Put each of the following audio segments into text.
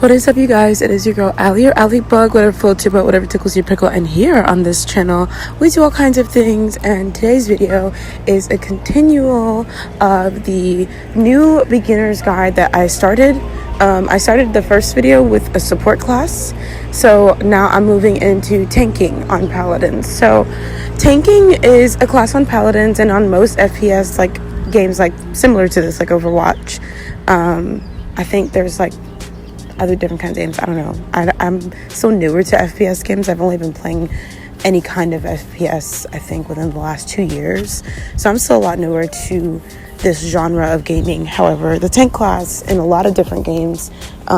What is up, you guys? It is your girl Ali, or Ali Bug, whatever floats your boat, whatever tickles your pickle. And here on this channel we do all kinds of things, and today's video is a continual of the new beginner's guide that I started. I started the first video with a support class, so now I'm moving into tanking on Paladins. So tanking is a class on Paladins and on most FPS like games like similar to this, like Overwatch. I think there's like other different kinds of games. I don't know. I'm so newer to FPS games. I've only been playing any kind of FPS, I think, within the last 2 years. So I'm still a lot newer to this genre of gaming. However, the tank class in a lot of different games,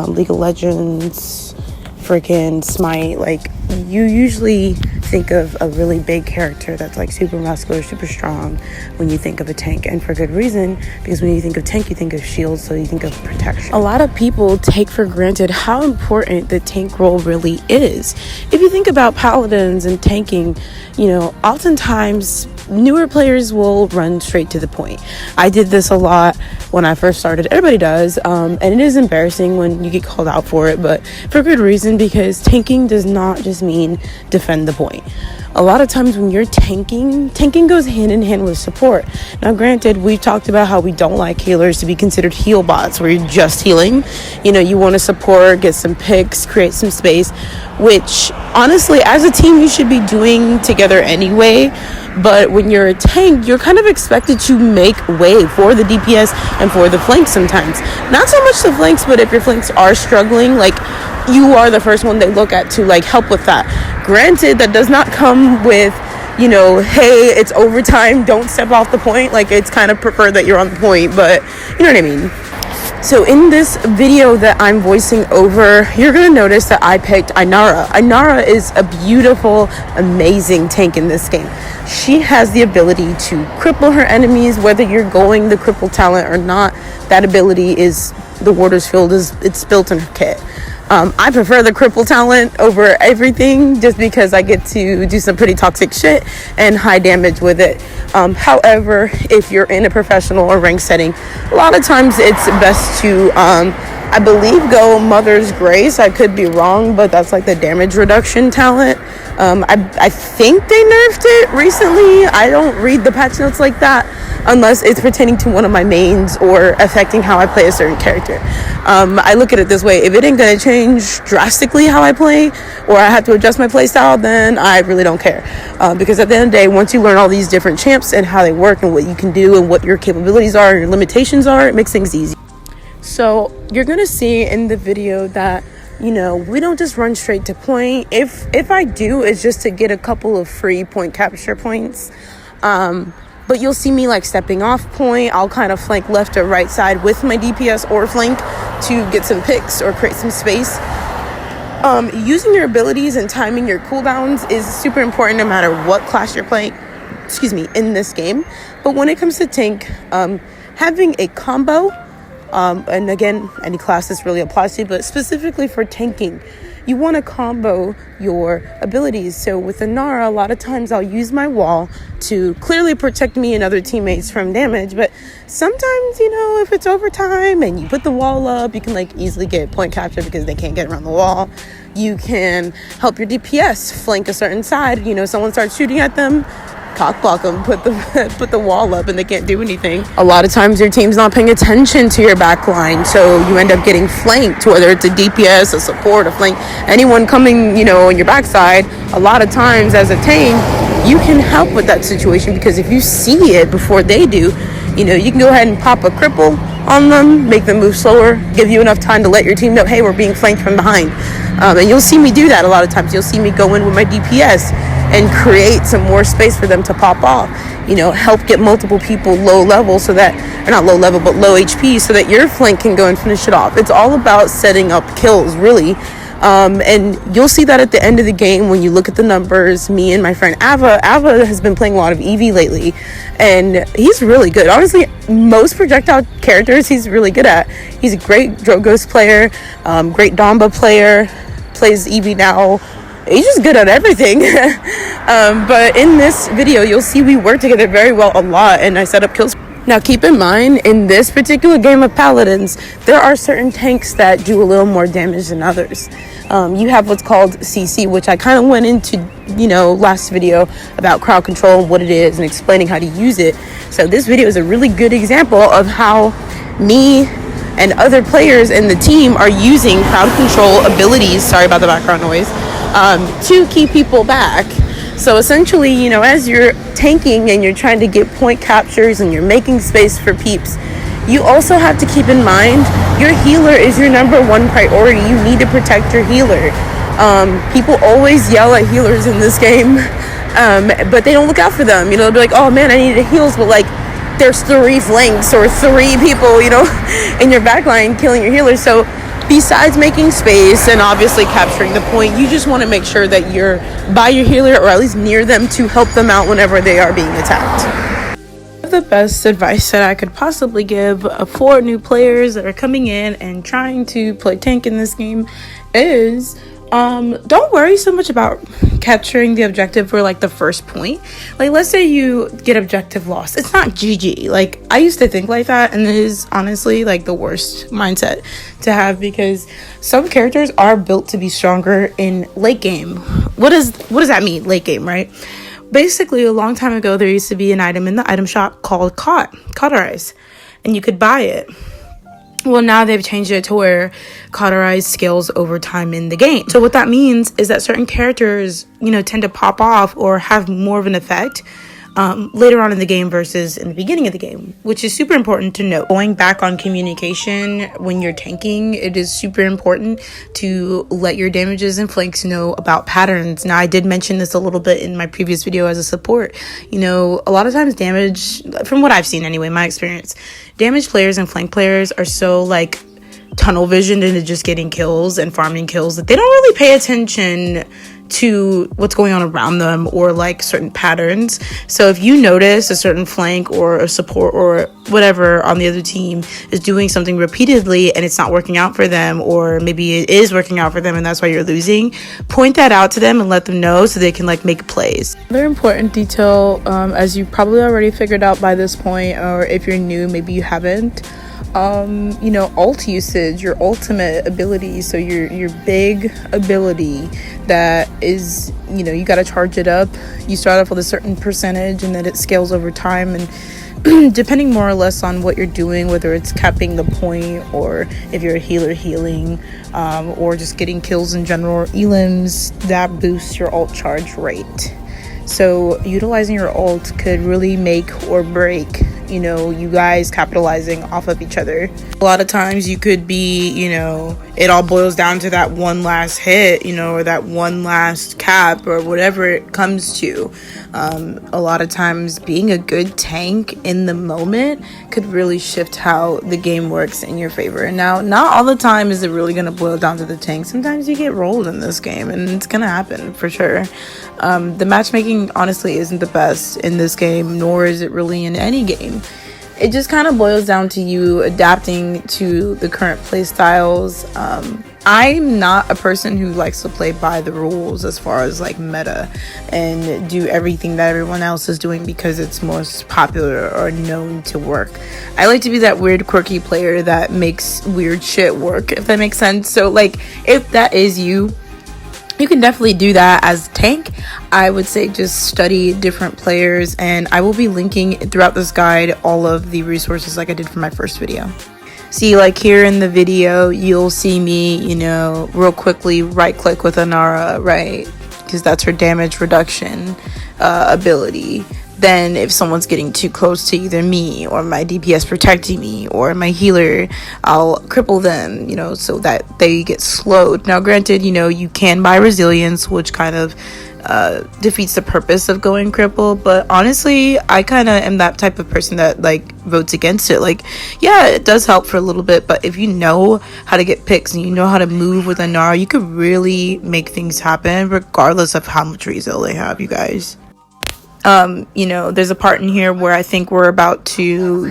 League of Legends, freaking Smite, like you usually think of a really big character that's like super muscular, super strong when you think of a tank, and for good reason, because when you think of tank you think of shields, so you think of protection. A lot of people take for granted how important the tank role really is. If you think about Paladins and tanking, you know, oftentimes newer players will run straight to the point. I did this a lot when I first started. Everybody does, and it is embarrassing when you get called out for it, but for good reason, because tanking does not just mean defend the point. A lot of times when you're tanking goes hand in hand with support. Now granted, we've talked about how we don't like healers to be considered heal bots where you're just healing. You know, you want to support, get some picks, create some space, which honestly as a team you should be doing together anyway. But when you're a tank, you're kind of expected to make way for the DPS and for the flanks sometimes. Not so much the flanks, but if your flanks are struggling, like you are the first one they look at to like help with that. Granted, that does not come with, you know, hey, it's overtime, don't step off the point. Like, it's kind of preferred that you're on the point, but you know what I mean. So in this video that I'm voicing over, you're going to notice that I picked Inara. Inara is a beautiful, amazing tank in this game. She has the ability to cripple her enemies, whether you're going the cripple talent or not. That ability is, the Warder's Field, it's built in her kit. I prefer the cripple talent over everything just because I get to do some pretty toxic shit and high damage with it. However, if you're in a professional or ranked setting, a lot of times it's best to, I believe, go Mother's Grace. I could be wrong, but that's like the damage reduction talent. I think they nerfed it recently. I don't read the patch notes like that unless it's pertaining to one of my mains or affecting how I play a certain character. I look at it this way: if it ain't gonna change drastically how I play, or I have to adjust my play style, then I really don't care. Because at the end of the day, once you learn all these different champs and how they work and what you can do and what your capabilities are and your limitations are, it makes things easy. So you're gonna see in the video that, you know, we don't just run straight to point. If I do, it's just to get a couple of free point capture points. But you'll see me like stepping off point. I'll kind of flank left or right side with my DPS or flank to get some picks or create some space. Using your abilities and timing your cooldowns is super important no matter what class you're playing, in this game. But when it comes to tank, having a combo, and again, any class this really applies to, but specifically for tanking, you want to combo your abilities. So with Inara, a lot of times I'll use my wall to clearly protect me and other teammates from damage, but sometimes, you know, if it's overtime and you put the wall up, you can like easily get point capture because they can't get around the wall. You can help your DPS flank a certain side. You know, someone starts shooting at them, cock block them, put the wall up, and they can't do anything. A lot of times your team's not paying attention to your back line, so you end up getting flanked, whether it's a DPS, a support, a flank, anyone coming, you know, on your backside. A lot of times as a tank, you can help with that situation, because if you see it before they do, you know, you can go ahead and pop a cripple on them, make them move slower, give you enough time to let your team know, hey, we're being flanked from behind. And you'll see me do that a lot of times. You'll see me go in with my DPS and create some more space for them to pop off. You know, help get multiple people low level so that, or not low level, but low HP, so that your flank can go and finish it off. It's all about setting up kills, really. And you'll see that at the end of the game when you look at the numbers. Me and my friend Ava has been playing a lot of EV lately, and he's really good. Honestly, most projectile characters he's really good at. He's a great Drogos player, great Damba player, plays EV now. He's just good at everything. But in this video, you'll see we work together very well a lot, and I set up kills. Now keep in mind, in this particular game of Paladins, there are certain tanks that do a little more damage than others. You have what's called CC, which I kind of went into, last video about crowd control and what it is and explaining how to use it. So this video is a really good example of how me and other players in the team are using crowd control abilities, sorry about the background noise, to keep people back. So essentially, as you're tanking and you're trying to get point captures and you're making space for peeps, you also have to keep in mind your healer is your number one priority. You need to protect your healer. People always yell at healers in this game, but they don't look out for them. They'll be like, oh man, I need heals, but like there's 3 flanks or 3 people, in your backline killing your healer. So besides making space and obviously capturing the point, you just want to make sure that you're by your healer or at least near them to help them out whenever they are being attacked. The best advice that I could possibly give for new players that are coming in and trying to play tank in this game is don't worry so much about capturing the objective for like the first point. Like, let's say you get objective lost, it's not GG. Like, I used to think like that, and it is honestly like the worst mindset to have, because some characters are built to be stronger in late game. What does that mean, late game, right? Basically, a long time ago there used to be an item in the item shop called Cauterize, and you could buy it. Well, now they've changed it to where Cauterize scales over time in the game. So what that means is that certain characters, tend to pop off or have more of an effect later on in the game versus in the beginning of the game, which is super important to note. Going back on communication when you're tanking, it is super important to let your damages and flanks know about patterns. Now, I did mention this a little bit in my previous video as a support. A lot of times damage, from what I've seen anyway, my experience, damage players and flank players are so like tunnel visioned into just getting kills and farming kills that they don't really pay attention to what's going on around them or like certain patterns. So if you notice a certain flank or a support or whatever on the other team is doing something repeatedly and it's not working out for them, or maybe it is working out for them and that's why you're losing, point that out to them and let them know so they can like make plays. Another important detail, as you probably already figured out by this point, or if you're new, maybe you haven't, ult usage, your ultimate ability, so your big ability that is, you got to charge it up. You start off with a certain percentage and then it scales over time, and depending more or less on what you're doing, whether it's capping the point or if you're a healer healing, or just getting kills in general or elims, that boosts your ult charge rate. So utilizing your ult could really make or break, you guys capitalizing off of each other. A lot of times you could be, it all boils down to that one last hit, or that one last cap or whatever it comes to. A lot of times being a good tank in the moment could really shift how the game works in your favor. Now, not all the time is it really going to boil down to the tank. Sometimes you get rolled in this game, and it's going to happen for sure. The matchmaking honestly isn't the best in this game, nor is it really in any game. It just kind of boils down to you adapting to the current play styles. I'm not a person who likes to play by the rules as far as like meta and do everything that everyone else is doing because it's most popular or known to work. I like to be that weird quirky player that makes weird shit work, if that makes sense. So like, if that is you can definitely do that as tank. I would say just study different players, and I will be linking throughout this guide all of the resources like I did for my first video. See, like here in the video, you'll see me, real quickly right click with Anara, right? Because that's her damage reduction ability. Then if someone's getting too close to either me or my DPS protecting me or my healer, I'll cripple them, so that they get slowed. Now granted, you can buy resilience, which kind of defeats the purpose of going cripple, but honestly I kind of am that type of person that like votes against it. Like, yeah, it does help for a little bit, but if you know how to get picks and you know how to move with Anara, you could really make things happen regardless of how much resil they have, you guys. You know, there's a part in here where I think we're about to,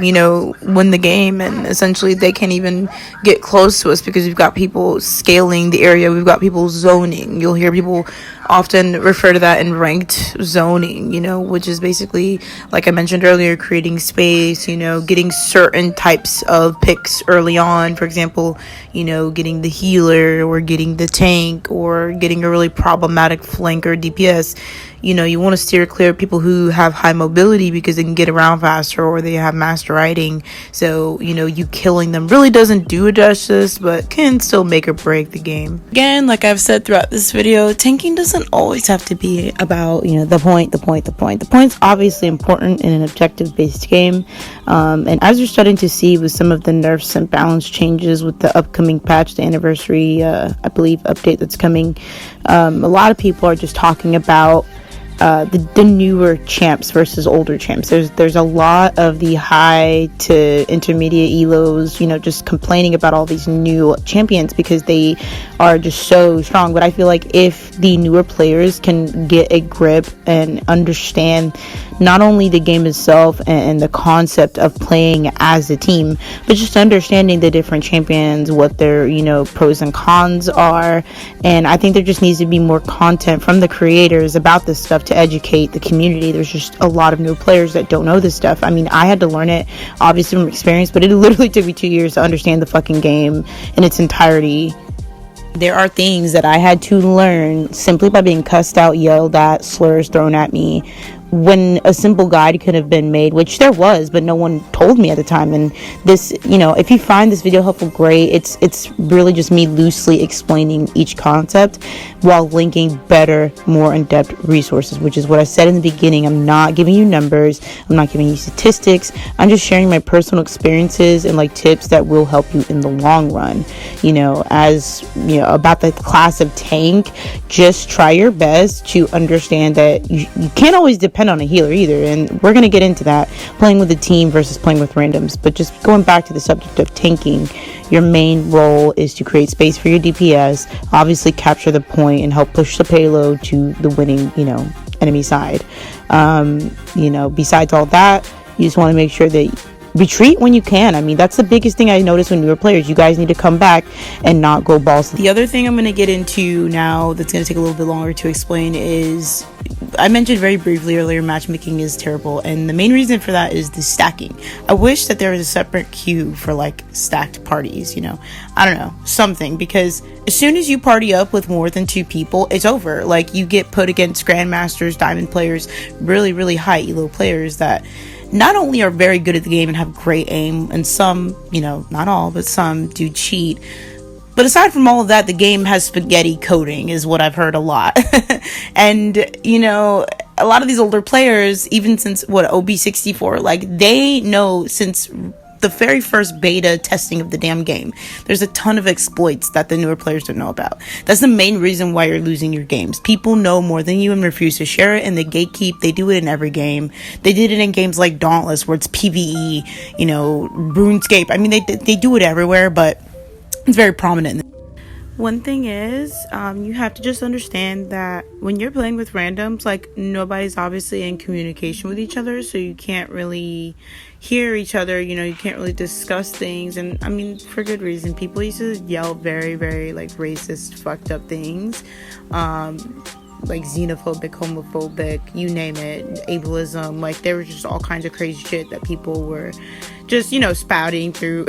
you know, win the game, and essentially they can't even get close to us because we've got people scaling the area. We've got people zoning. You'll hear people often refer to that in ranked zoning, you know, which is basically, like I mentioned earlier, creating space, you know, getting certain types of picks early on. For example, you know, getting the healer or getting the tank or getting a really problematic flank or DPS. You know, you want to steer clear of people who have high mobility because they can get around faster or they have master riding. So, you know, you killing them really doesn't do it justice, but can still make or break the game. Again, like I've said throughout this video, tanking doesn't always have to be about, you know, the point. The point's obviously important in an objective-based game. And as you're starting to see with some of the nerfs and balance changes with the upcoming patch, the anniversary, I believe, update that's coming, a lot of people are just talking about the newer champs versus older champs. There's a lot of the high to intermediate elos, you know, just complaining about all these new champions because they are just so strong. But I feel like if the newer players can get a grip and understand not only the game itself and the concept of playing as a team, but just understanding the different champions, what their, you know, pros and cons are. And I think there just needs to be more content from the creators about this stuff to educate the community. There's just a lot of new players that don't know this stuff. I mean, I had to learn it obviously from experience, but it literally took me 2 years to understand the fucking game in its entirety. There are things that I had to learn simply by being cussed out, yelled at, slurs thrown at me, when a simple guide could have been made, which there was, but no one told me at the time. And this, you know, if you find this video helpful, great. It's really just me loosely explaining each concept while linking better, more in-depth resources, which is what I said in the beginning. I'm not giving you numbers, I'm not giving you statistics, I'm just sharing my personal experiences and like tips that will help you in the long run. You know, as you know, about the class of tank, just try your best to understand that you can't always depend on a healer either, and we're going to get into that, playing with a team versus playing with randoms. But just going back to the subject of tanking, your main role is to create space for your DPS, obviously capture the point and help push the payload to the winning, you know, enemy side. You know, besides all that, you just want to make sure that retreat when you can. I mean, that's the biggest thing I noticed when newer players. You guys need to come back and not go balls. The other thing I'm going to get into now that's going to take a little bit longer to explain is, I mentioned very briefly earlier, matchmaking is terrible, and the main reason for that is the stacking. I wish that there was a separate queue for like stacked parties, you know, I don't know, something, because as soon as you party up with more than 2 people, it's over. Like, you get put against grandmasters, diamond players, really high elo players that not only are very good at the game and have great aim, and some, you know, not all, but some do cheat. But aside from all of that, the game has spaghetti coding, is what I've heard a lot. And, you know, a lot of these older players, even since, OB64, like, they know since the very first beta testing of the damn game, there's a ton of exploits that the newer players don't know about. That's the main reason why you're losing your games. People know more than you and refuse to share it, and they gatekeep. They do it in every game. They did it in games like Dauntless, where it's PvE, you know, RuneScape. I mean, they do it everywhere, but it's very prominent. One thing is, you have to just understand that when you're playing with randoms, like, nobody's obviously in communication with each other, so you can't really hear each other, you know, you can't really discuss things. And I mean, for good reason. People used to yell very like racist, fucked up things, like xenophobic, homophobic, you name it, ableism. Like, there was just all kinds of crazy shit that people were just, you know, spouting through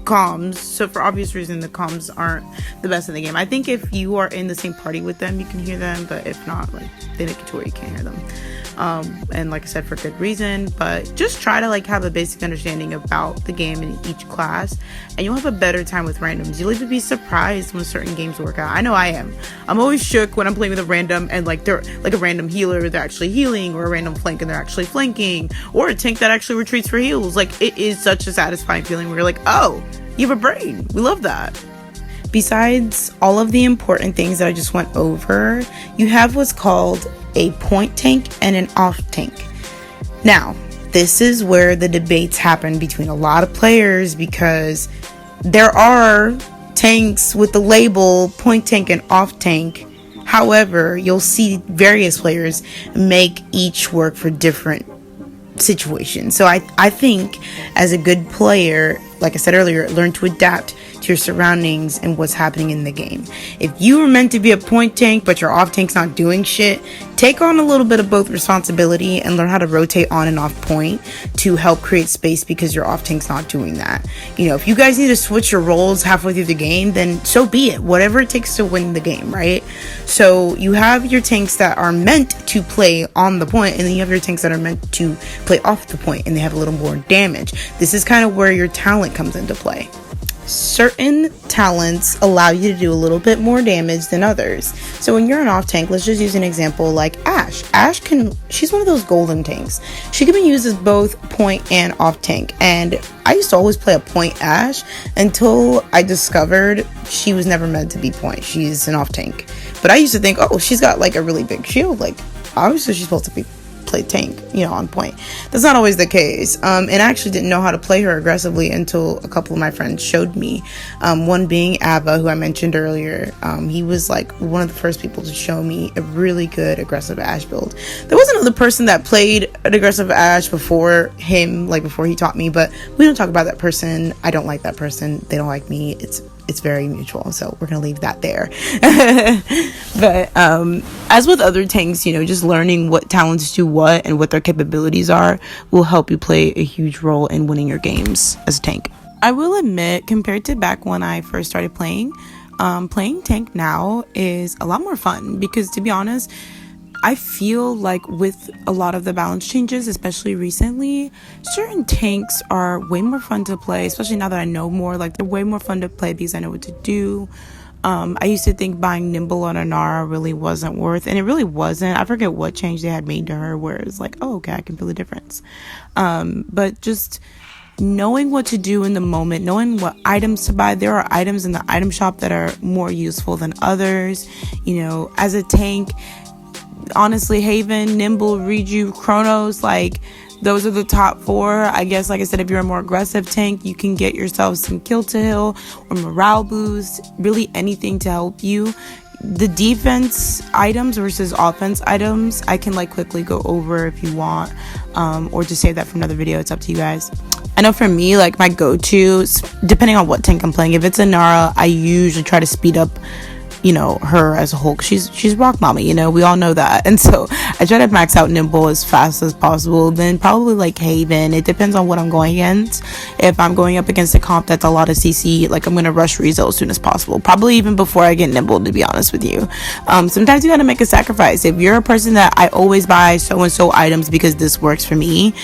comms. So for obvious reason, the comms aren't the best in the game. I think if you are in the same party with them, you can hear them, but if not, like, they make it to where you can't hear them. And like I said, for good reason. But just try to like have a basic understanding about the game in each class, and you'll have a better time with randoms. You'll even be surprised when certain games work out. I know I am. I'm always shook when I'm playing with a random and like they're like a random healer, they're actually healing, or a random flank and they're actually flanking, or a tank that actually retreats for heals. Like, it is such a satisfying feeling where you're like, oh, you have a brain. We love that. Besides all of the important things that I just went over, you have what's called a point tank and an off tank. Now, this is where the debates happen between a lot of players, because there are tanks with the label point tank and off tank. However, you'll see various players make each work for different situations. So I think as a good player, like I said earlier, learn to adapt to your surroundings and what's happening in the game. If you were meant to be a point tank but your off tank's not doing shit, take on a little bit of both responsibility and learn how to rotate on and off point to help create space because your off tank's not doing that. You know, if you guys need to switch your roles halfway through the game, then so be it. Whatever it takes to win the game, right? So you have your tanks that are meant to play on the point, and then you have your tanks that are meant to play off the point and they have a little more damage. This is kind of where your talent comes into play. Certain talents allow you to do a little bit more damage than others. So when you're an off tank, let's just use an example like Ashe. She's one of those golden tanks. She can be used as both point and off tank. And I used to always play a point Ashe until I discovered she was never meant to be point. She's an off tank. But I used to think, oh, she's got like a really big shield. Like obviously she's supposed to be play tank, you know, on point. That's not always the case. And I actually didn't know how to play her aggressively until a couple of my friends showed me. One being Ava, who I mentioned earlier. He was like one of the first people to show me a really good aggressive Ashe build. There was another person that played an aggressive Ashe before him, like before he taught me, but we don't talk about that person. I don't like that person. They don't like me. It's very mutual, so we're gonna leave that there. But as with other tanks, you know, just learning what talents do what and what their capabilities are will help you play a huge role in winning your games as a tank. I will admit, compared to back when I first started playing tank now is a lot more fun, because to be honest, I feel like with a lot of the balance changes, especially recently, certain tanks are way more fun to play, especially now that I know more. Like, they're way more fun to play because I know what to do. I used to think buying Nimble on Anara really wasn't worth, and it really wasn't. I forget what change they had made to her where it's like, oh, okay, I can feel the difference. But just knowing what to do in the moment, knowing what items to buy. There are items in the item shop that are more useful than others. You know, as a tank, honestly, Haven, Nimble, Reju, Chronos, like those are the top 4. I guess, like I said, if you're a more aggressive tank, you can get yourself some kill to hill or morale boost, really anything to help you. The defense items versus offense items, I can like quickly go over if you want, or just save that for another video. It's up to you guys. I know for me, like my go-to, depending on what tank I'm playing, if it's a Nara, I usually try to speed up, you know, her as a whole. She's rock mama, you know, we all know that. And so I try to max out Nimble as fast as possible. Then probably like Haven. It depends on what I'm going against. If I'm going up against a comp that's a lot of CC, like I'm gonna rush Rizzo as soon as possible, probably even before I get Nimble, to be honest with you. Sometimes you gotta make a sacrifice. If you're a person that I always buy so and so items because this works for me,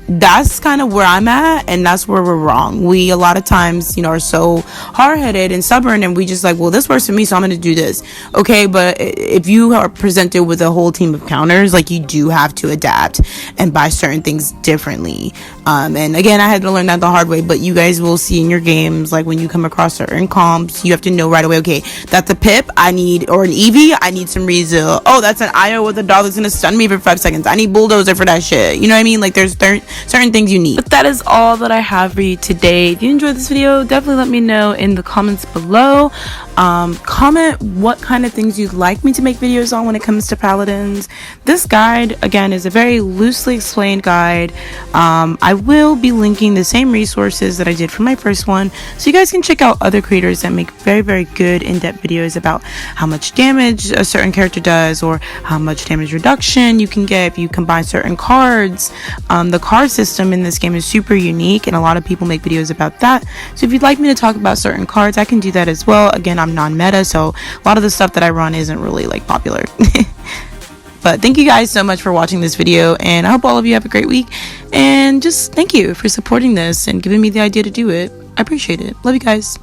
that's kind of where I'm at, and that's where we're wrong. We a lot of times, you know, are so hard-headed and stubborn, and we just like, well, this works for me, so I'm going to do this. Okay, but if you are presented with a whole team of counters, like, you do have to adapt and buy certain things differently. And again, I had to learn that the hard way, but you guys will see in your games, like when you come across certain comps, you have to know right away, okay, that's a Pip, or an Eevee, I need some Rizzo. Oh, that's an Io with a dog that's going to stun me for 5 seconds. I need Bulldozer for that shit. You know what I mean? Like, there's certain things you need. But that is all that I have for you today. If you enjoyed this video, definitely let me know in the comments below. Comment what kind of things you'd like me to make videos on when it comes to Paladins. This guide, again, is a very loosely explained guide. I will be linking the same resources that I did for my first one, so you guys can check out other creators that make very, very good in-depth videos about how much damage a certain character does, or how much damage reduction you can get if you combine certain cards. The card system in this game is super unique, and a lot of people make videos about that. So if you'd like me to talk about certain cards, I can do that as well. Again, I'm non-meta, so a lot of the stuff that I run isn't really like popular. But thank you guys so much for watching this video, and I hope all of you have a great week, and just thank you for supporting this and giving me the idea to do it. I appreciate it. Love you guys.